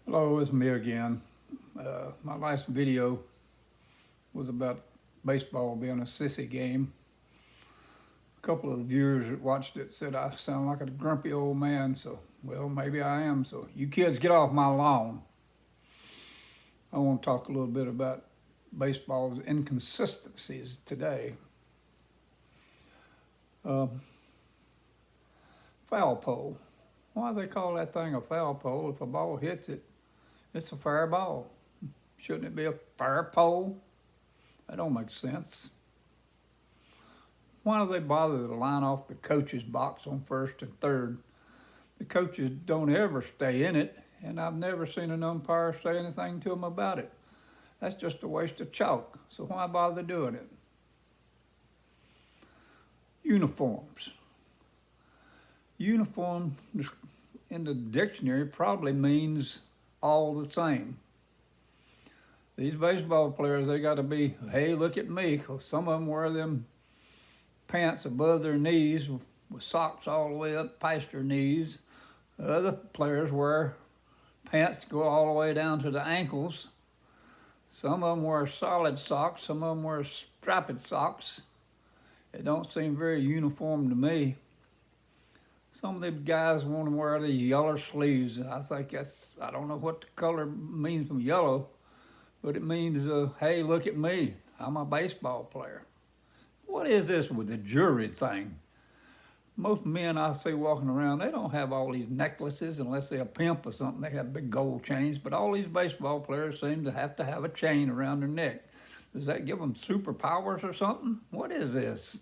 Hello, it's me again. My last video was about baseball being a sissy game. A couple of the viewers that watched it said I sound like a grumpy old man, so, well, maybe I am. So, you kids get off my lawn. I want to talk a little bit about baseball's inconsistencies today. Foul pole. Why do they call that thing a foul pole? If a ball hits it, it's a fair ball. Shouldn't it be a fair pole? That don't make sense. Why do they bother to line off the coach's box on first and third? The coaches don't ever stay in it, and I've never seen an umpire say anything to them about it. That's just a waste of chalk, so why bother doing it? Uniforms. Uniform in the dictionary probably means all the same. These baseball players, they got to be, hey, look at me, because some of them wear them pants above their knees with socks all the way up past their knees. Other players wear pants that go all the way down to the ankles. Some of them wear solid socks, some of them wear strapped socks. It don't seem very uniform to me. Some of the guys want to wear these yellow sleeves. I think that's, I don't know what the color means from yellow, but it means, hey, look at me, I'm a baseball player. What is this with the jewelry thing? Most men I see walking around, they don't have all these necklaces unless they're a pimp or something. They have big gold chains, but all these baseball players seem to have a chain around their neck. Does that give them superpowers or something? What is this?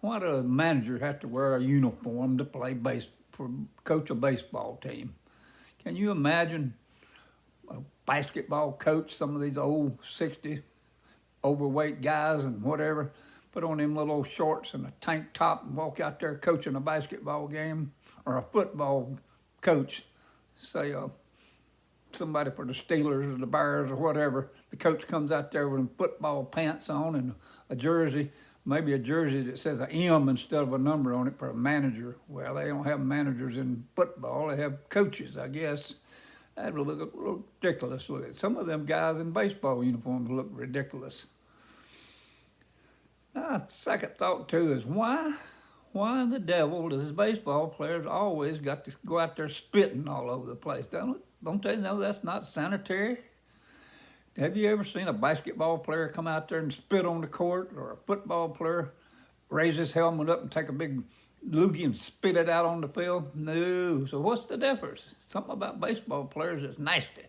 Why does a manager have to wear a uniform to play coach a baseball team? Can you imagine a basketball coach, some of these old 60 overweight guys and whatever, put on them little shorts and a tank top and walk out there coaching a basketball game? Or a football coach, say somebody for the Steelers or the Bears or whatever, the coach comes out there with football pants on and a jersey, maybe a jersey that says an M instead of a number on it for a manager. Well, they don't have managers in football, they have coaches, I guess. That would look ridiculous with it. Some of them guys in baseball uniforms look ridiculous. Now, second thought too is why in the devil does baseball players always got to go out there spitting all over the place? Don't they know that's not sanitary? Have you ever seen a basketball player come out there and spit on the court, or a football player raise his helmet up and take a big loogie and spit it out on the field? No. So what's the difference? Something about baseball players is nasty.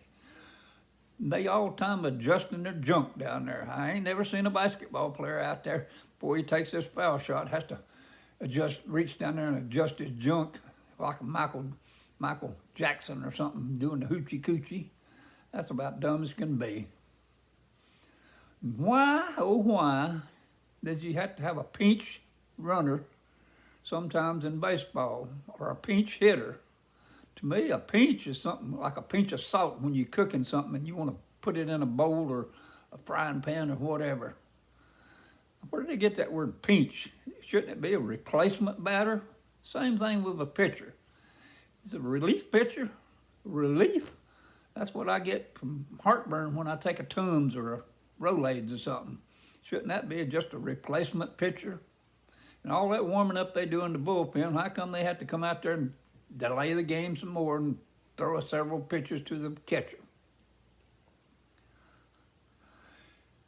They all the time adjusting their junk down there. I ain't never seen a basketball player out there before he takes this foul shot has to reach down there and adjust his junk like a Michael Jackson or something doing the hoochie coochie. That's about dumb as can be. Why, oh why, does you have to have a pinch runner sometimes in baseball, or a pinch hitter? To me, a pinch is something like a pinch of salt when you're cooking something and you want to put it in a bowl or a frying pan or whatever. Where did they get that word pinch? Shouldn't it be a replacement batter? Same thing with a pitcher. It's a relief pitcher. Relief? That's what I get from heartburn when I take a Tums or a Rolaids or something. Shouldn't that be just a replacement pitcher? And all that warming up they do in the bullpen, how come they have to come out there and delay the game some more and throw several pitches to the catcher?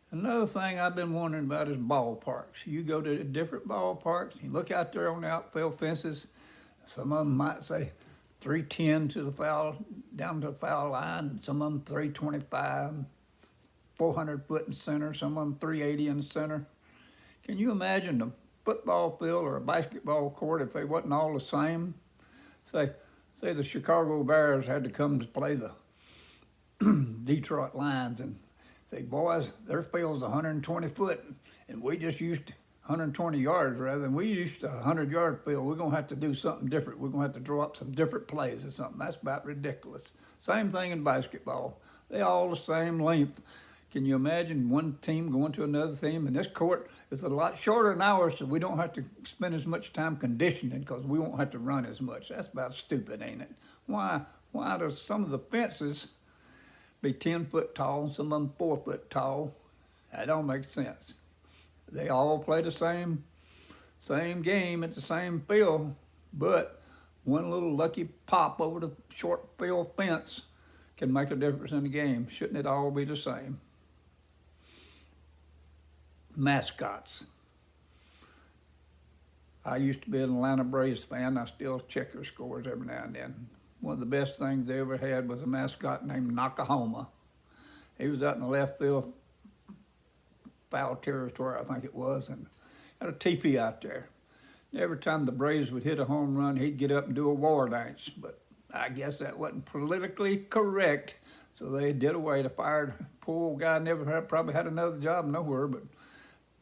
Another thing I've been wondering about is ballparks. You go to different ballparks, you look out there on the outfield fences, some of them might say 310 to the foul, down to the foul line, some of them 325, 400 foot in center, some of them 380 in the center. Can you imagine the football field or a basketball court if they wasn't all the same? Say the Chicago Bears had to come to play the Detroit Lions and say, boys, their field's 120 foot and we just used 120 yards rather than we used a 100-yard field. We're going to have to do something different. We're going to have to draw up some different plays or something. That's about ridiculous. Same thing in basketball. They all the same length. Can you imagine one team going to another team? And this court is a lot shorter than ours, so we don't have to spend as much time conditioning because we won't have to run as much. That's about stupid, ain't it? Why do some of the fences be 10 foot tall and some of them 4 foot tall? That don't make sense. They all play the same game at the same field, but one little lucky pop over the short field fence can make a difference in the game. Shouldn't it all be the same? Mascots. I used to be an Atlanta Braves fan. I still check their scores every now and then. One of the best things they ever had was a mascot named Nakahoma. He was out in the left field, foul territory, I think it was, and had a teepee out there. Every time the Braves would hit a home run, he'd get up and do a war dance, but I guess that wasn't politically correct, so they did away. The fired poor old guy probably had another job nowhere, but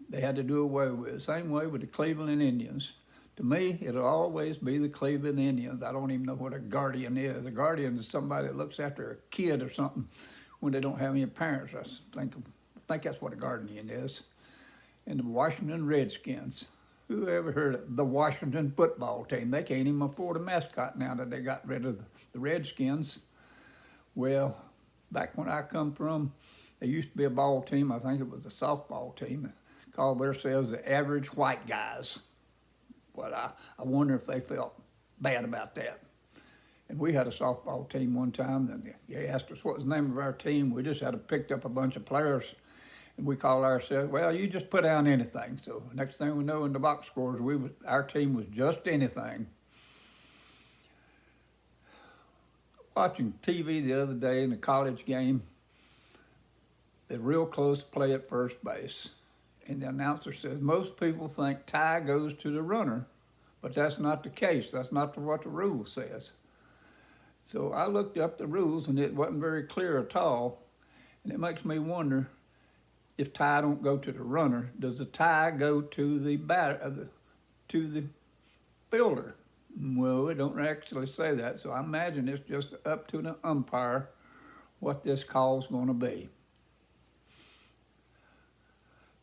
they had to do away with it. Same way with the Cleveland Indians. To me, it'll always be the Cleveland Indians. I don't even know what a guardian is. A guardian is somebody that looks after a kid or something when they don't have any parents. I think that's what a guardian is. And the Washington Redskins. Who ever heard of the Washington football team? They can't even afford a mascot now that they got rid of the Redskins. Well, back when I come from, there used to be a ball team, I think it was a softball team, called themselves the Average White Guys. Well, I wonder if they felt bad about that. And we had a softball team one time, and they asked us what was the name of our team. We just had picked up a bunch of players, and we called ourselves, well, you just put down anything. So next thing we know in the box scores, our team was just anything. Watching TV the other day in a college game, the real close play at first base. And the announcer says, most people think tie goes to the runner, but that's not the case. That's not what the rule says. So I looked up the rules, and it wasn't very clear at all. And it makes me wonder, if tie don't go to the runner, does the tie go to the to the fielder? Well, it don't actually say that, so I imagine it's just up to the umpire what this call's going to be.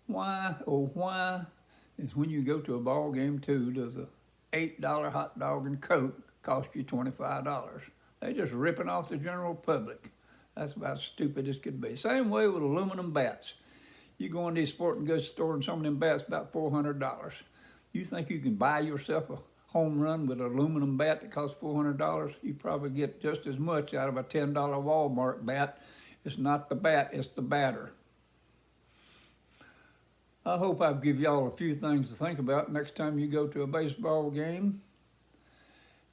Why is when you go to a ball game too, does a $8 hot dog and Coke cost you $25? They're just ripping off the general public. That's about stupid as could be. Same way with aluminum bats. You go in these sporting goods store and some of them bats about $400. You think you can buy yourself a home run with an aluminum bat that costs $400? You probably get just as much out of a $10 Walmart bat. It's not the bat, it's the batter. I hope I've given y'all a few things to think about next time you go to a baseball game.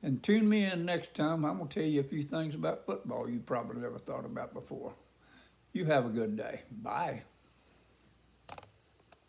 And tune me in next time. I'm going to tell you a few things about football you probably never thought about before. You have a good day. Bye.